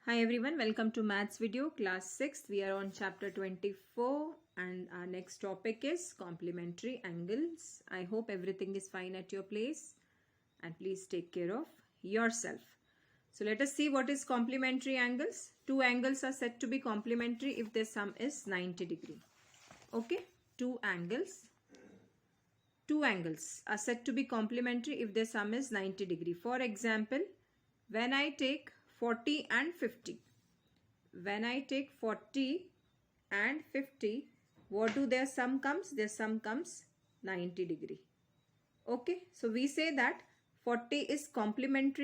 Hi everyone, welcome to Maths video class 6th. We are on chapter 24 and our next topic is complementary angles. I hope everything is fine at your place and please take care of yourself. So let us see what is complementary angles. Two angles are said to be complementary if their sum is 90 degree. Okay, two angles are said to be complementary if their sum is 90 degree. For example, when I take 40 and 50. When I take 40 and 50, what do their sum comes? Their sum comes 90 degree. Okay, so we say that 40 is complement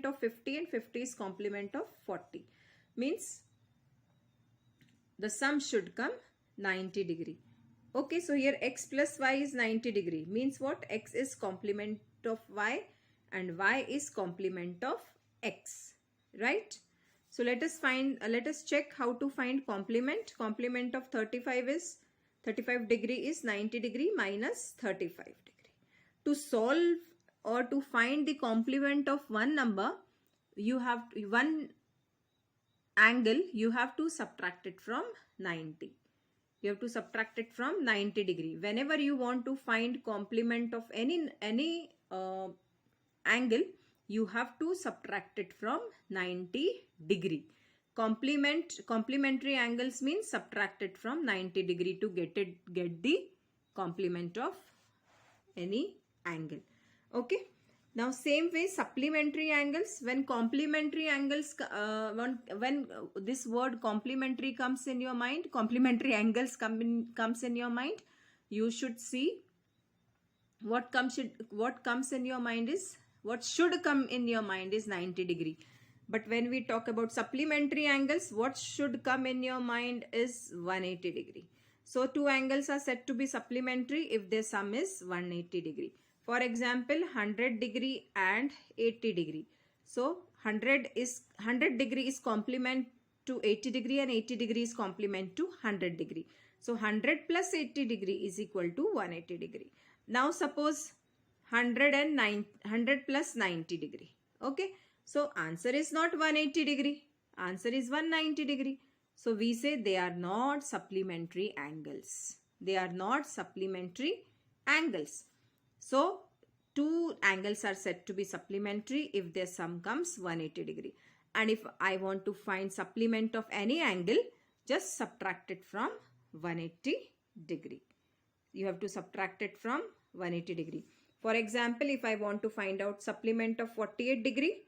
of 50 and 50 is complement of 40. Means the sum should come 90 degree. Okay, so here x plus y is 90 degree. Means what? X is complement of y and y is complement of x, right? So let us check how to find complement. Complement of 35 degree is 90 degree minus 35 degree. To solve or to find the complement of one number, one angle, you have to subtract it from 90. You have to subtract it from 90 degree. Whenever you want to find complement of any angle, you have to subtract it from 90 degree. Complementary angles means subtract it from 90 degree to get the complement of any angle. Okay. Now same way supplementary angles. When complementary angles, when this word complementary comes in your mind, complementary angles comes in your mind, you should see what should come in your mind is 90 degree. But when we talk about supplementary angles, what should come in your mind is 180 degree. So two angles are said to be supplementary if their sum is 180 degree. For example, 100 degree and 80 degree. So 100 degree is complement to 80 degree and 80 degree is complement to 100 degree. So 100 plus 80 degree is equal to 180 degree. Now suppose 100 plus 90 degree. Okay. So answer is not 180 degree. Answer is 190 degree. So we say they are not supplementary angles. They are not supplementary angles. So two angles are said to be supplementary if their sum comes 180 degree. And if I want to find supplement of any angle, just subtract it from 180 degree. You have to subtract it from 180 degree. For example, if I want to find out supplement of 48 degree,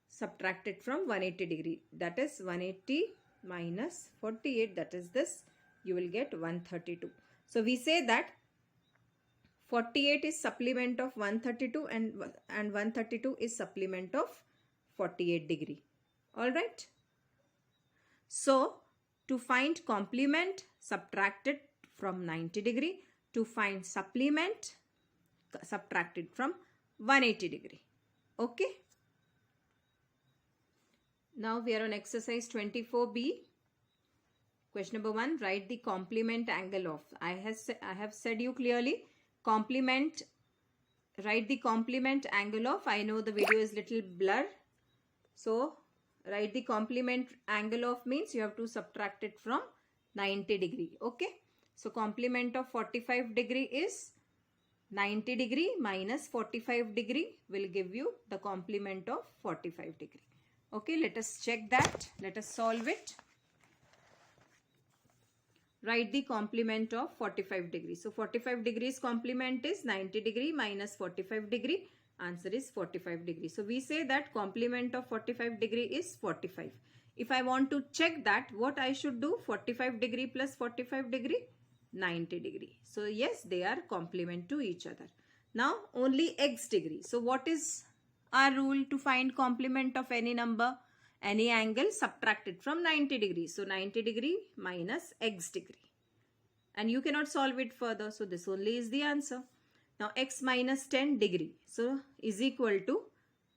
subtract it from 180 degree. That is 180 minus 48. That is this. You will get 132. So we say that 48 is supplement of 132 and 132 is supplement of 48 degree. Alright. So to find complement, subtract it from 90 degree. To find supplement, subtract it from 180 degree. Okay. Now we are on exercise 24b. Question number 1. Write the complement angle of. I have said you clearly. Complement. Write the complement angle of. I know the video is little blur. So write the complement angle of means you have to subtract it from 90 degree. Okay. So complement of 45 degree is 90 degree minus 45 degree will give you the complement of 45 degree. Okay, let us check that. Let us solve it. Write the complement of 45 degree. So 45 degrees complement is 90 degree minus 45 degree. Answer is 45 degree. So we say that complement of 45 degree is 45. If I want to check that, what I should do? 45 degree plus 45 degree, 90 degree. So yes, they are complement to each other. Now only x degree. So what is our rule to find complement of any number, any angle? Subtract it from 90 degree. So 90 degree minus x degree. And you cannot solve it further. So this only is the answer. Now x minus 10 degree. So is equal to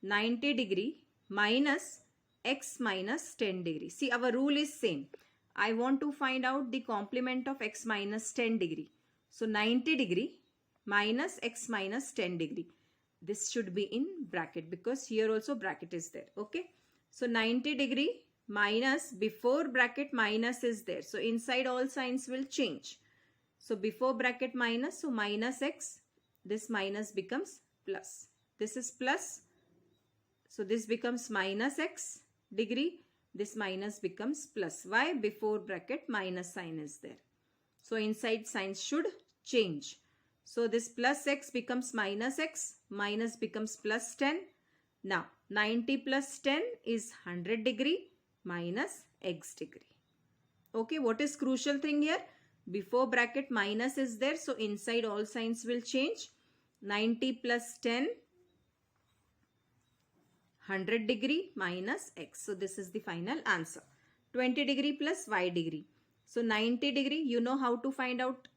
90 degree minus x minus 10 degree. See, our rule is same. I want to find out the complement of x minus 10 degree. So 90 degree minus x minus 10 degree. This should be in bracket because here also bracket is there. Okay. So 90 degree minus, before bracket minus is there. So inside all signs will change. So before bracket minus, so minus x, this minus becomes plus. This is plus. So this becomes minus x degree. This minus becomes plus. Why? Before bracket minus sign is there. So inside signs should change. So this plus x becomes minus x. Minus becomes plus 10. Now 90 plus 10 is 100 degree minus x degree. Okay, what is crucial thing here? Before bracket minus is there. So inside all signs will change. 90 plus 10, 100 degree minus x. So this is the final answer. 20 degree plus y degree. So 90 degree, you know how to find out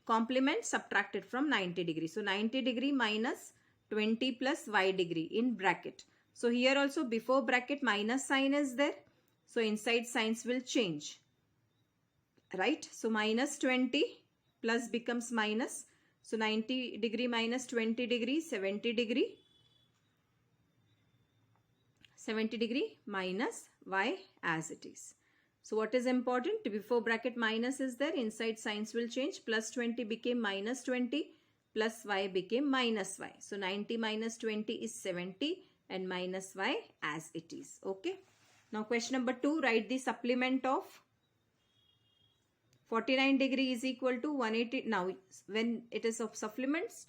complement, subtracted from 90 degree. So 90 degree minus 20 plus y degree in bracket. So here also before bracket minus sign is there. So inside signs will change. Right? So minus 20 plus becomes minus. So 90 degree minus 20 degree, 70 degree. 70 degree minus y as it is. So what is important? Before bracket minus is there, inside signs will change. Plus 20 became minus 20, plus y became minus y. So 90 minus 20 is 70 and minus y as it is. Okay. Now question number 2, write the supplement of 49 degree is equal to 180. Now when it is of supplements,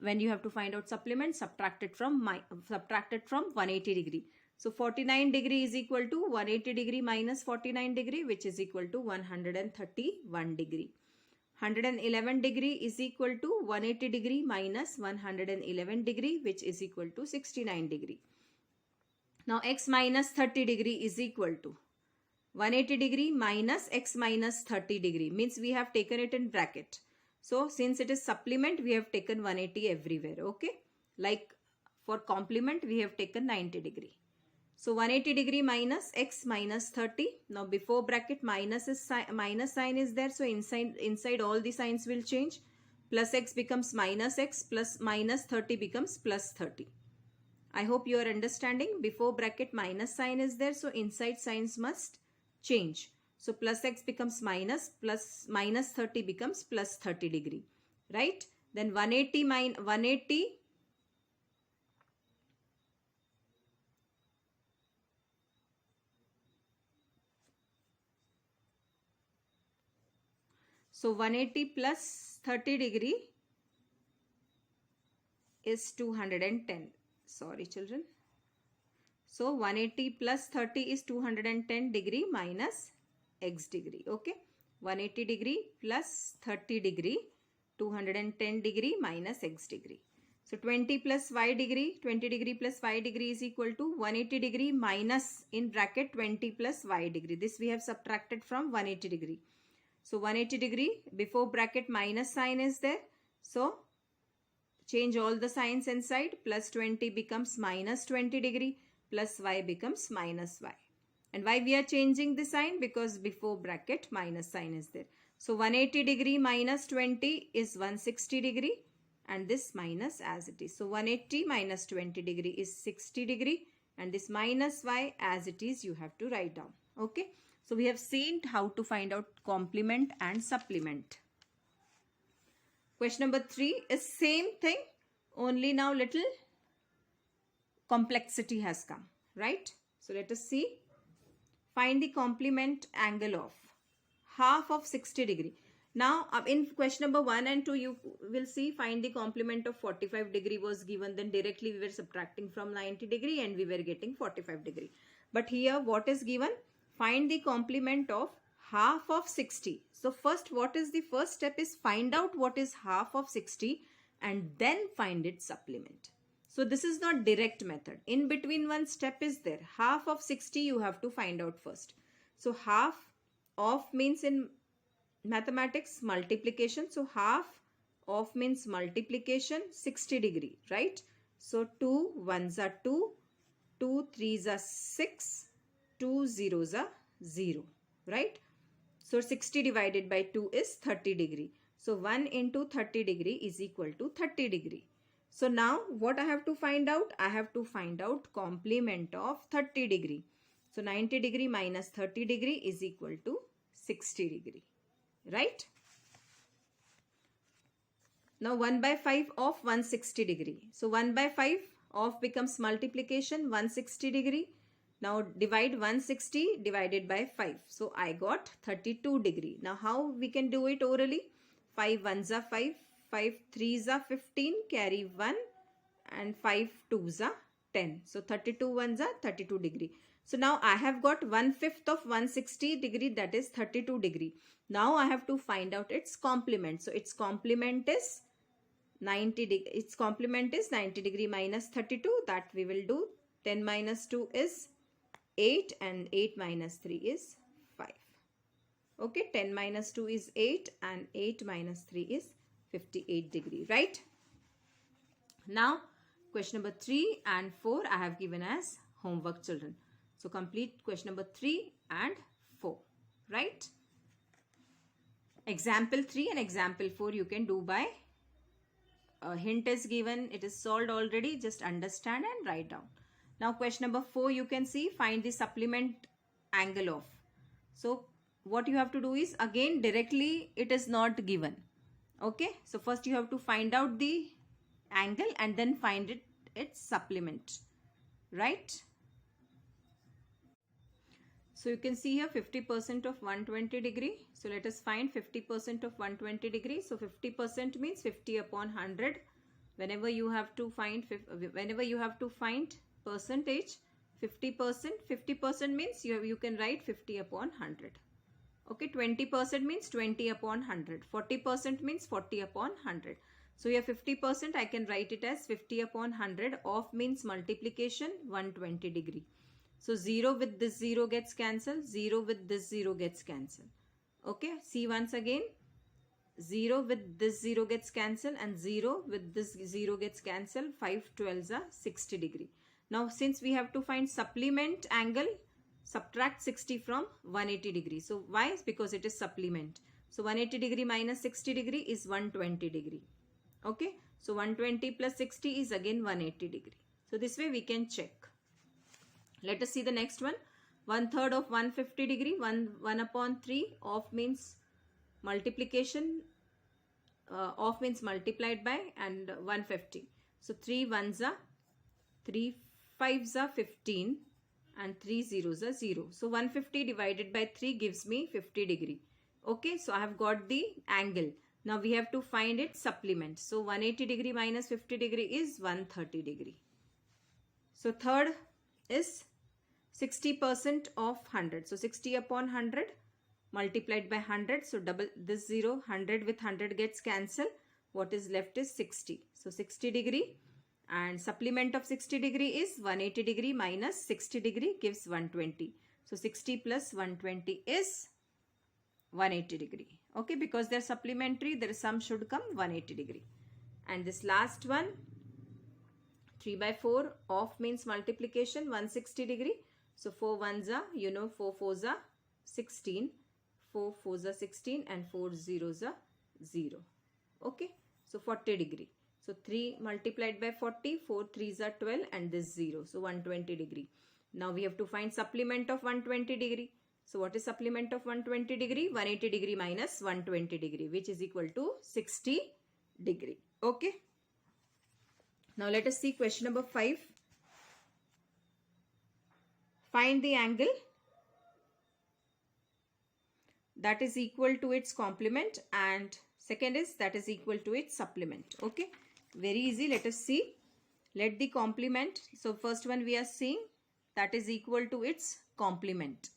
when you have to find out supplement, subtracted from 180 degree. So 49 degree is equal to 180 degree minus 49 degree, which is equal to 131 degree. 111 degree is equal to 180 degree minus 111 degree, which is equal to 69 degree. Now x minus 30 degree is equal to 180 degree minus x minus 30 degree, means we have taken it in bracket. So since it is supplement, we have taken 180 everywhere. Okay. Like for complement, we have taken 90 degree. So 180 degree minus x minus 30. Now before bracket minus sign is there. So inside all the signs will change. Plus x becomes minus x, plus minus 30 becomes plus 30. I hope you are understanding. Before bracket minus sign is there. So inside signs must change. So plus x becomes minus 30 becomes plus 30 degree. Right? Then 180 So 180 plus 30 degree is 210. Sorry children. So 180 plus 30 is 210 degree minus x degree. Okay. 180 degree plus 30 degree, 210 degree minus x degree. So 20 plus y degree, 20 degree plus y degree is equal to 180 degree minus in bracket 20 plus y degree. This we have subtracted from 180 degree. So 180 degree, before bracket minus sign is there. So change all the signs inside. Plus 20 becomes minus 20 degree, plus y becomes minus y. And why we are changing the sign? Because before bracket minus sign is there. So 180 degree minus 20 is 160 degree, and this minus as it is. So 180 minus 20 degree is 60 degree, and this minus y as it is you have to write down. Okay. So we have seen how to find out complement and supplement. Question number 3 is same thing, only now little complexity has come, right? So let us see. Find the complement angle of half of 60 degree. Now in question number 1 and 2 you will see find the complement of 45 degree was given, then directly we were subtracting from 90 degree and we were getting 45 degree. But here what is given? Find the complement of half of 60. So first, what is the first step is find out what is half of 60 and then find its supplement. So this is not direct method. In between one step is there. Half of 60 you have to find out first. So half of means in mathematics multiplication. So half of means multiplication 60 degree, right? So 2 1s are 2, 2 3s are 6, 2 zeros are 0, right? So 60 divided by 2 is 30 degree. So 1 into 30 degree is equal to 30 degree. So now what I have to find out? I have to find out complement of 30 degree. So 90 degree minus 30 degree is equal to 60 degree, right? Now 1 by 5 of 160 degree. So 1 by 5 of becomes multiplication 160 degree. Now divide 160 divided by 5. So I got 32 degree. Now how we can do it orally? 5 ones are 5, 5 threes are 15, carry 1, and 5 twos are 10. So 32 ones are 32 degree. So now I have got 1/5 of 160 degree, that is 32 degree. Now I have to find out its complement. So its complement is 90 degree. Its complement is 90 degree minus 32. That we will do. 10 minus 2 is 8 and 8 minus 3 is 5. Okay, 10 minus 2 is 8 and 8 minus 3 is 58 degree, right? Now question number 3 and 4 I have given as homework, children. So complete question number 3 and 4, right? Example 3 and example 4 you can do by a hint is given. It is solved already. Just understand and write down. Now question number 4 you can see, find the supplement angle of. So what you have to do is, again directly it is not given. Okay, so first you have to find out the angle and then find its supplement, right? So you can see here 50% of 120 degree. So let us find 50% of 120 degree. So 50% means 50 upon 100. Whenever you have to find percentage, 50% means you can write 50 upon 100. Okay, 20% means 20 upon 100. 40% means 40 upon 100. So here 50% I can write it as 50 upon 100. Of means multiplication 120 degree. So 0 with this 0 gets cancelled. 0 with this 0 gets cancelled. Okay, see once again. 0 with this 0 gets cancelled and 0 with this 0 gets cancelled. 5 12s are 60 degree. Now since we have to find supplement angle, subtract 60 from 180 degree. So why? Because it is supplement. So 180 degree minus 60 degree is 120 degree. Okay, so 120 plus 60 is again 180 degree. So this way we can check. Let us see the next one. 1/3 of 150 degree. 1 upon 3. Of means multiplication. Of means multiplied by and 150. So 3 ones are 3 5s are 15 and 3 zeros are 0. So 150 divided by 3 gives me 50 degree. Okay, so I have got the angle. Now we have to find its supplement. So 180 degree minus 50 degree is 130 degree. So third is 60% of 100. So 60 upon 100 multiplied by 100. So double this 0. 100 with 100 gets cancelled. What is left is 60. So 60 degree. And supplement of 60 degree is 180 degree minus 60 degree gives 120. So 60 plus 120 is 180 degree. Okay, because they're supplementary, their sum should come 180 degree. And this last one, 3 by 4 of means multiplication 160 degree. So 4 ones are, 4 fours are 16. 4 fours are 16 and 4 zeros are 0. Okay, so 40 degree. So 3 multiplied by 40, 4 threes are 12 and this 0. So 120 degree. Now we have to find supplement of 120 degree. So what is supplement of 120 degree? 180 degree minus 120 degree, which is equal to 60 degree. Okay. Now let us see question number 5. Find the angle that is equal to its complement, and second is that is equal to its supplement. Okay. Very easy. Let us see. Let the complement. So first one we are seeing that is equal to its complement.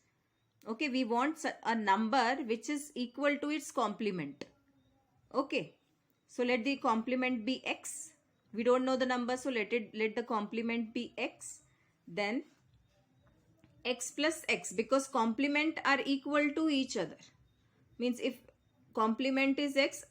Okay, we want a number which is equal to its complement. Okay, so let the complement be x. We don't know the number, so let the complement be x. Then x plus x, because complement are equal to each other. Means if complement is x,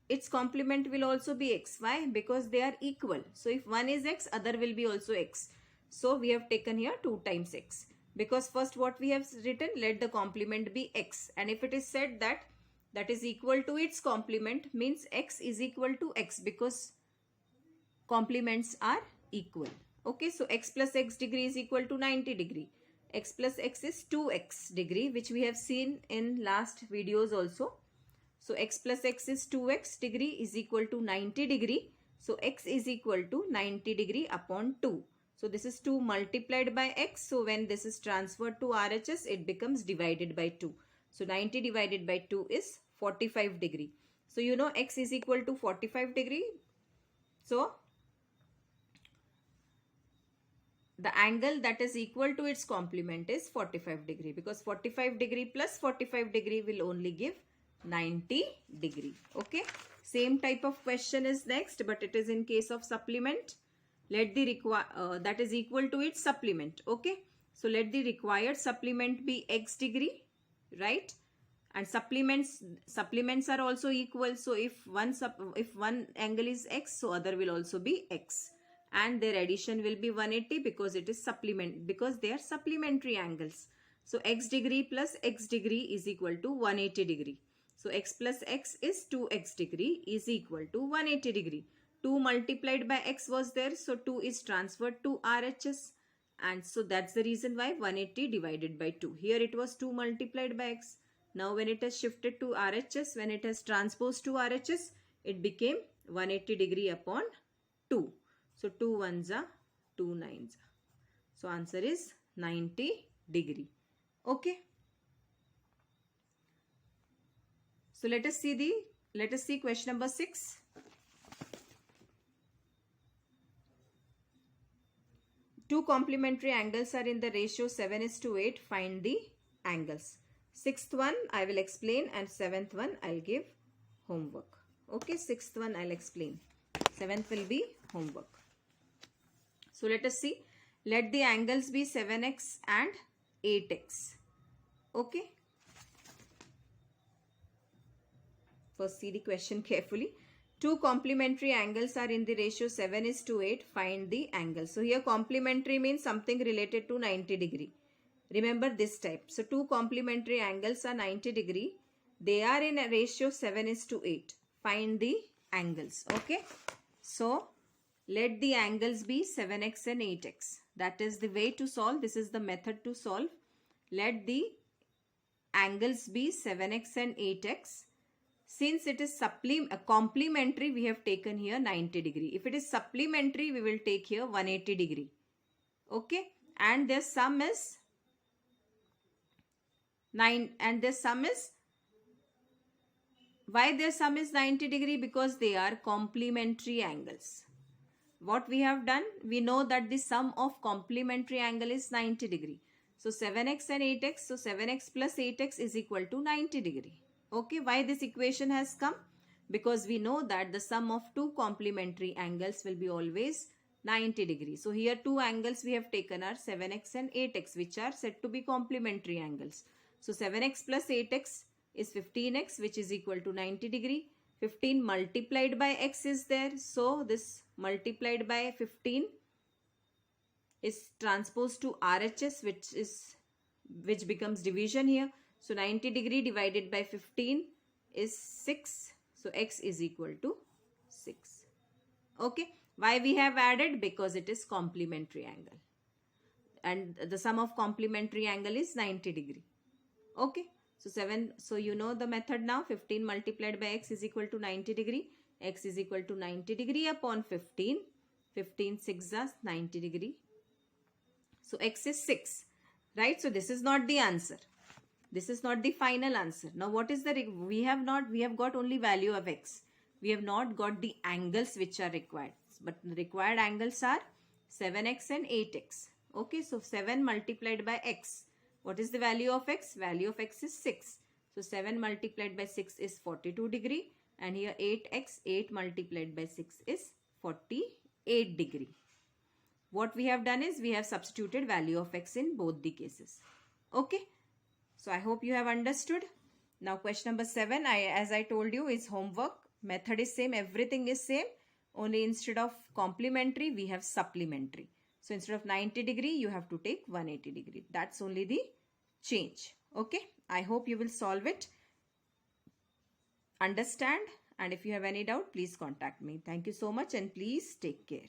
its complement will also be x. Why? Because they are equal. So if one is x, other will be also x. So we have taken here 2 times x. Because first what we have written, let the complement be x. And if it is said that is equal to its complement, means x is equal to x, because complements are equal. Okay, so x plus x degree is equal to 90 degree. x plus x is 2x degree, which we have seen in last videos also. So x plus x is 2x degree is equal to 90 degree. So x is equal to 90 degree upon 2. So this is 2 multiplied by x. So when this is transferred to RHS, it becomes divided by 2. So 90 divided by 2 is 45 degree. So you know x is equal to 45 degree. So the angle that is equal to its complement is 45 degree, because 45 degree plus 45 degree will only give 90 degree. Okay. Same type of question is next, but it is in case of supplement. Let the that is equal to its supplement. Okay. So let the required supplement be x degree, right? And supplements are also equal. So if one angle is x, so other will also be x. And their addition will be 180 because it is supplement, because they are supplementary angles. So x degree plus x degree is equal to 180 degree. So x plus x is 2x degree is equal to 180 degree. 2 multiplied by x was there, so 2 is transferred to RHS, and so that's the reason why 180 divided by 2. Here it was 2 multiplied by x. Now when it has shifted to RHS, when it has transposed to RHS, it became 180 degree upon 2. So 2 ones are 2 nines. So answer is 90 degree. Okay. So let us see question number 6. Two complementary angles are in the ratio 7:8. Find the angles. Sixth one I will explain, and seventh one I'll give homework. Okay, sixth one I'll explain. Seventh will be homework. So let us see. Let the angles be 7x and 8x. Okay. First see the question carefully. Two complementary angles are in the ratio 7:8. Find the angle. So here complementary means something related to 90 degree. Remember this type. So two complementary angles are 90 degree. They are in a ratio 7:8. Find the angles. Okay. So let the angles be 7x and 8x. That is the way to solve. This is the method to solve. Let the angles be 7x and 8x. Since it is complementary, we have taken here 90 degree. If it is supplementary, we will take here 180 degree. Okay. And their sum is 9. And their sum is, why their sum is 90 degree? Because they are complementary angles. What we have done, we know that the sum of complementary angle is 90 degree. So 7x and 8x, so 7x plus 8x is equal to 90 degree. Okay, why this equation has come? Because we know that the sum of two complementary angles will be always 90 degree. So here two angles we have taken are 7x and 8x, which are said to be complementary angles. So 7x plus 8x is 15x, which is equal to 90 degree. 15 multiplied by x is there. So this multiplied by 15 is transposed to RHS, which becomes division here. So 90 degree divided by 15 is 6. So x is equal to 6. Okay. Why we have added? Because it is complementary angle. And the sum of complementary angle is 90 degree. Okay. So you know the method now. 15 multiplied by x is equal to 90 degree. X is equal to 90 degree upon 15. 15 6 is 90 degree. So x is 6. Right. So this is not the answer. This is not the final answer. Now what is the, we have got only value of x. We have not got the angles which are required. But the required angles are 7x and 8x. Okay. So 7 multiplied by x. What is the value of x? Value of x is 6. So 7 multiplied by 6 is 42 degree. And here 8x, 8 multiplied by 6 is 48 degree. What we have done is we have substituted value of x in both the cases. Okay. So I hope you have understood. Now question number 7, as I told you, is homework. Method is same. Everything is same. Only instead of complementary, we have supplementary. So instead of 90 degree, you have to take 180 degree. That's only the change. Okay. I hope you will solve it. Understand. And if you have any doubt, please contact me. Thank you so much and please take care.